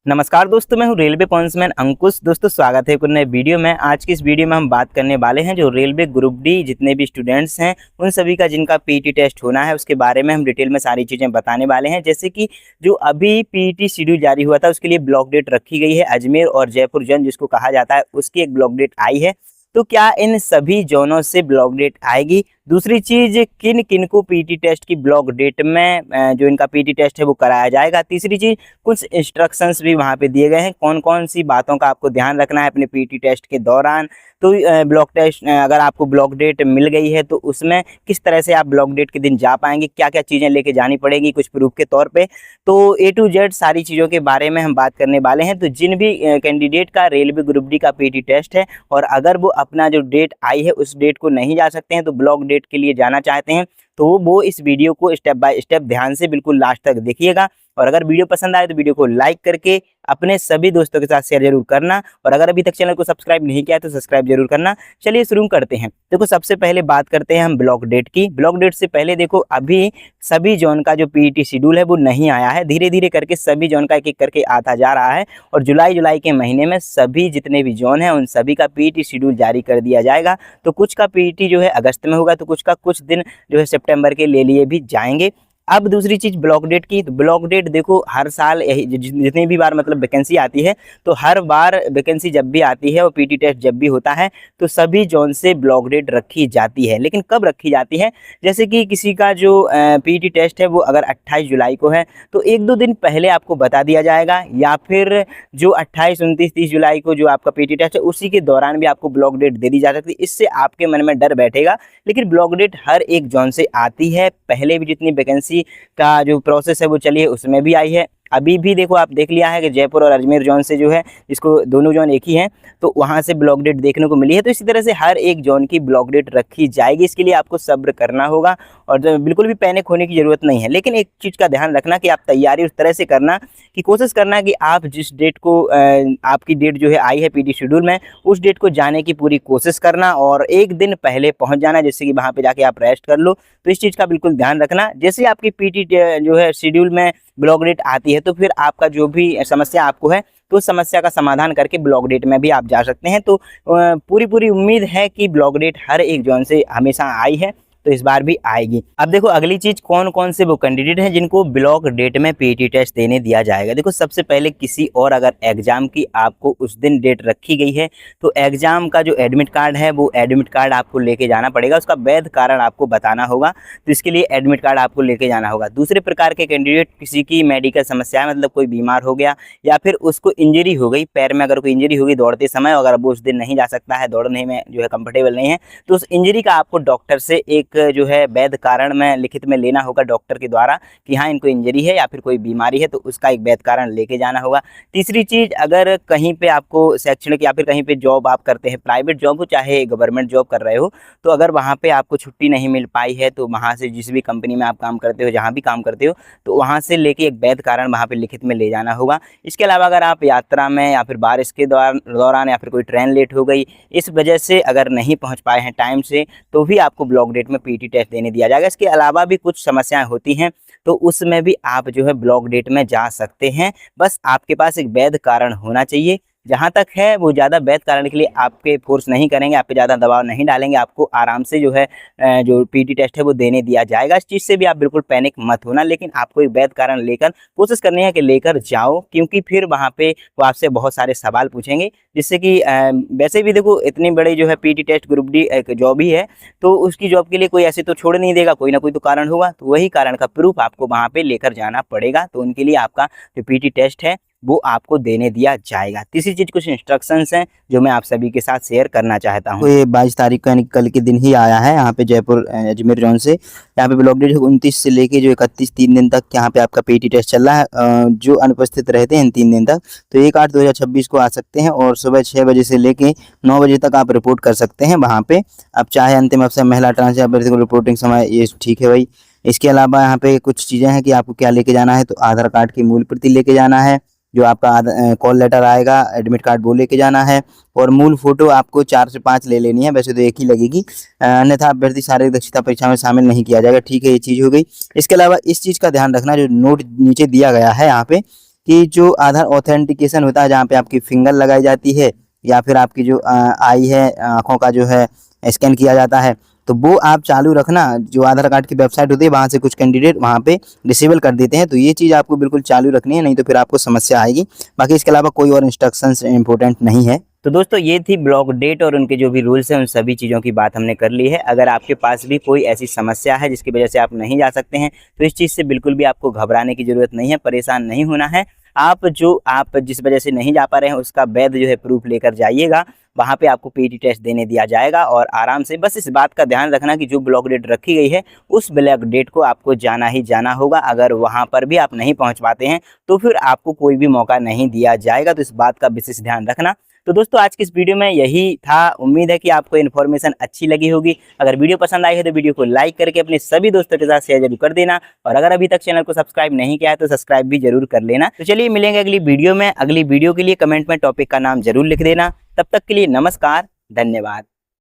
नमस्कार दोस्तों, मैं हूं रेलवे पॉइंट्समैन अंकुश। दोस्तों स्वागत है एक नए वीडियो में। आज की इस वीडियो में हम बात करने वाले हैं जो रेलवे ग्रुप डी जितने भी स्टूडेंट्स हैं उन सभी का जिनका पीटी टेस्ट होना है उसके बारे में हम डिटेल में सारी चीज़ें बताने वाले हैं। जैसे कि जो अभी पीटी शेड्यूल जारी हुआ था उसके लिए ब्लॉक डेट रखी गई है। अजमेर और जयपुर जोन जिसको कहा जाता है उसकी एक ब्लॉक डेट आई है। तो क्या इन सभी जोनों से ब्लॉक डेट आएगी? दूसरी चीज, किन किन को पीटी टेस्ट की ब्लॉक डेट में जो इनका पीटी टेस्ट है वो कराया जाएगा। तीसरी चीज, कुछ इंस्ट्रक्शंस भी वहाँ पे दिए गए हैं, कौन कौन सी बातों का आपको ध्यान रखना है अपने पीटी टेस्ट के दौरान। तो ब्लॉक टेस्ट अगर आपको ब्लॉक डेट मिल गई है तो उसमें किस तरह से आप ब्लॉक डेट के दिन जा पाएंगे, क्या क्या चीज़ें लेके जानी पड़ेगी कुछ प्रूफ के तौर पे। तो ए टू जेड सारी चीज़ों के बारे में हम बात करने वाले हैं। तो जिन भी कैंडिडेट का रेलवे ग्रुप डी का पीटी टेस्ट है और अगर वो अपना जो डेट आई है उस डेट को नहीं जा सकते हैं तो ब्लॉक डेट के लिए जाना चाहते हैं तो वो इस वीडियो को स्टेप बाय स्टेप ध्यान से बिल्कुल लास्ट तक देखिएगा। और अगर वीडियो पसंद आए तो वीडियो को लाइक करके अपने सभी दोस्तों के साथ शेयर जरूर करना, और अगर अभी तक चैनल को सब्सक्राइब नहीं किया है तो सब्सक्राइब जरूर करना। चलिए शुरू करते हैं। देखो सबसे पहले बात करते हैं हम ब्लॉक डेट की। ब्लॉक डेट से पहले देखो अभी सभी जोन का जो पीटी शेड्यूल है वो नहीं आया है। धीरे धीरे करके सभी जोन का एक एक करके आता जा रहा है और जुलाई के महीने में सभी जितने भी जोन हैं उन सभी का पीटी शेड्यूल जारी कर दिया जाएगा। तो कुछ का पीटी जो है अगस्त में होगा, तो कुछ का कुछ दिन जो है सितंबर के ले लिए भी जाएंगे। अब दूसरी चीज ब्लॉक डेट की। तो ब्लॉक डेट देखो हर साल जितनी भी बार मतलब वैकेंसी आती है तो हर बार वैकेंसी जब भी आती है और पीटी टेस्ट जब भी होता है तो सभी जोन से ब्लॉक डेट रखी जाती है। लेकिन कब रखी जाती है, जैसे कि किसी का जो पीटी टेस्ट है वो अगर 28 जुलाई को है तो एक दो दिन पहले आपको बता दिया जाएगा, या फिर जो 28, 29, 30 जुलाई को जो आपका पीटी टेस्ट है उसी के दौरान भी आपको ब्लॉक डेट दे दी जा सकती है। इससे आपके मन में डर बैठेगा, लेकिन ब्लॉक डेट हर एक जोन से आती है। पहले भी जितनी वैकेंसी का जो प्रोसेस है वो चली है उसमें भी आई है। अभी भी देखो आप देख लिया है कि जयपुर और अजमेर जोन से जो है, इसको दोनों जोन एक ही हैं, तो वहाँ से ब्लॉक डेट देखने को मिली है। तो इसी तरह से हर एक जोन की ब्लॉक डेट रखी जाएगी। इसके लिए आपको सब्र करना होगा और बिल्कुल भी पैनिक होने की ज़रूरत नहीं है। लेकिन एक चीज़ का ध्यान रखना कि आप तैयारी उस तरह से करना कि कोशिश करना कि आप जिस डेट को आपकी डेट जो है आई है पीटी शेड्यूल में उस डेट को जाने की पूरी कोशिश करना और एक दिन पहले पहुँच जाना, जिससे कि वहाँ पर जाके आप रेस्ट कर लो। तो इस चीज़ का बिल्कुल ध्यान रखना। जैसे आपकी पीटी जो है शेड्यूल में ब्लॉक डेट आती है तो फिर आपका जो भी समस्या आपको है तो उस समस्या का समाधान करके ब्लॉक डेट में भी आप जा सकते हैं। तो पूरी उम्मीद है कि ब्लॉक डेट हर एक जोन से हमेशा आई है तो इस बार भी आएगी। अब देखो अगली चीज, कौन कौन से वो कैंडिडेट हैं जिनको ब्लॉक डेट में पीटी टेस्ट देने दिया जाएगा। देखो सबसे पहले किसी और अगर एग्जाम की आपको उस दिन डेट रखी गई है तो एग्जाम का जो एडमिट कार्ड है वो एडमिट कार्ड आपको लेके जाना पड़ेगा, उसका वैध कारण आपको बताना होगा। तो इसके लिए एडमिट कार्ड आपको लेके जाना होगा। दूसरे प्रकार के कैंडिडेट, किसी की मेडिकल समस्या है, मतलब कोई बीमार हो गया या फिर उसको इंजरी हो गई, पैर में अगर कोई इंजरी होगी दौड़ते समय, अगर वो उस दिन नहीं जा सकता है, दौड़ने में जो है कंफर्टेबल नहीं है, तो उस इंजरी का आपको डॉक्टर से एक जो है वैध कारण में लिखित में लेना होगा डॉक्टर के द्वारा कि हाँ इनको इंजरी है या फिर कोई बीमारी है, तो उसका एक वैध कारण लेके जाना होगा। तीसरी चीज, अगर कहीं पे आपको शैक्षणिक या फिर कहीं पे जॉब आप करते हैं, प्राइवेट जॉब हो चाहे गवर्नमेंट जॉब कर रहे हो, तो अगर वहाँ पे आपको छुट्टी नहीं मिल पाई है तो वहाँ से जिस भी कंपनी में आप काम करते हो, जहाँ भी काम करते हो, तो वहाँ से लेके एक वैध कारण वहाँ पे लिखित में ले जाना होगा। इसके अलावा अगर आप यात्रा में या फिर बारिश के दौरान या फिर कोई ट्रेन लेट हो गई, इस वजह से अगर नहीं पहुँच पाए हैं टाइम से, तो भी आपको ब्लॉक डेट में पीटी टेस्ट देने दिया जाएगा। इसके अलावा भी कुछ समस्याएं होती हैं तो उसमें भी आप जो है ब्लॉक डेट में जा सकते हैं। बस आपके पास एक वैध कारण होना चाहिए। जहाँ तक है वो ज़्यादा वैध कारण के लिए आपके फोर्स नहीं करेंगे, आप पे ज़्यादा दबाव नहीं डालेंगे, आपको आराम से जो है जो पीटी टेस्ट है वो देने दिया जाएगा। इस चीज़ से भी आप बिल्कुल पैनिक मत होना, लेकिन आपको एक वैध कारण लेकर कोशिश करनी है कि लेकर जाओ, क्योंकि फिर वहाँ पे वो आपसे बहुत सारे सवाल पूछेंगे, जिससे कि वैसे भी देखो इतनी बड़ी जो है पीटी टेस्ट ग्रुप डी एक जॉब ही है, तो उसकी जॉब के लिए कोई ऐसे तो छोड़ नहीं देगा, कोई ना कोई तो कारण होगा, तो वही कारण का प्रूफ आपको वहाँ पे लेकर जाना पड़ेगा। तो उनके लिए आपका जो पीटी टेस्ट है वो आपको देने दिया जाएगा। तीसरी चीज, कुछ इंस्ट्रक्शंस हैं जो मैं आप सभी के साथ शेयर करना चाहता हूँ। तो ये 22 तारीख को यानी कल के दिन ही आया है यहाँ पे जयपुर अजमेर जोन से। यहाँ पे ब्लॉक डेट 29 से लेके जो 31, 3 दिन तक यहाँ पे आपका पीटी टेस्ट चल रहा है। जो अनुपस्थित रहते हैं इन 3 दिन तक तो 1/8/2026 को आ सकते हैं और सुबह 6 बजे से लेके 9 बजे तक आप रिपोर्ट कर सकते हैं वहाँ पे। अब चाहे अंतिम अवसर महिला ट्रांस या रिपोर्टिंग समय, ये ठीक है भाई। इसके अलावा यहाँ पे कुछ चीज़ें हैं कि आपको क्या लेके जाना है, तो आधार कार्ड की मूल प्रति लेके जाना है, जो आपका कॉल लेटर आएगा, एडमिट कार्ड वो लेके जाना है, और मूल फोटो आपको 4 से 5 ले लेनी है, वैसे तो एक ही लगेगी, अन्यथा अभ्यर्थी शारीरिक दक्षता परीक्षा में शामिल नहीं किया जाएगा। ठीक है, ये चीज़ हो गई। इसके अलावा इस चीज़ का ध्यान रखना, जो नोट नीचे दिया गया है यहाँ पे, कि जो आधार ऑथेंटिकेशन होता है, जहाँ पे आपकी फिंगर लगाई जाती है या फिर आपकी जो आई है, आँखों का जो है स्कैन किया जाता है, तो वो आप चालू रखना। जो आधार कार्ड की वेबसाइट होती है वहाँ से कुछ कैंडिडेट वहाँ पे डिसेबल कर देते हैं, तो ये चीज़ आपको बिल्कुल चालू रखनी है, नहीं तो फिर आपको समस्या आएगी। बाकी इसके अलावा कोई और इंस्ट्रक्शंस इंपॉर्टेंट नहीं है। तो दोस्तों ये थी ब्लॉक डेट और उनके जो भी रूल्स हैं उन सभी चीज़ों की बात हमने कर ली है। अगर आपके पास भी कोई ऐसी समस्या है जिसकी वजह से आप नहीं जा सकते हैं, तो इस चीज़ से बिल्कुल भी आपको घबराने की ज़रूरत नहीं है, परेशान नहीं होना है। आप जिस वजह से नहीं जा पा रहे हैं उसका वैध जो है प्रूफ लेकर जाइएगा, वहाँ पे आपको पीटी टेस्ट देने दिया जाएगा और आराम से। बस इस बात का ध्यान रखना कि जो ब्लॉक डेट रखी गई है उस ब्लॉक डेट को आपको जाना ही जाना होगा। अगर वहाँ पर भी आप नहीं पहुँच पाते हैं तो फिर आपको कोई भी मौका नहीं दिया जाएगा, तो इस बात का विशेष ध्यान रखना। तो दोस्तों आज की इस वीडियो में यही था। उम्मीद है कि आपको इन्फॉर्मेशन अच्छी लगी होगी। अगर वीडियो पसंद आई है तो वीडियो को लाइक करके अपने सभी दोस्तों के साथ शेयर जरूर कर देना, और अगर अभी तक चैनल को सब्सक्राइब नहीं किया है तो सब्सक्राइब भी जरूर कर लेना। तो चलिए मिलेंगे अगली वीडियो में। अगली वीडियो के लिए कमेंट में टॉपिक का नाम जरूर लिख देना। तब तक के लिए नमस्कार, धन्यवाद।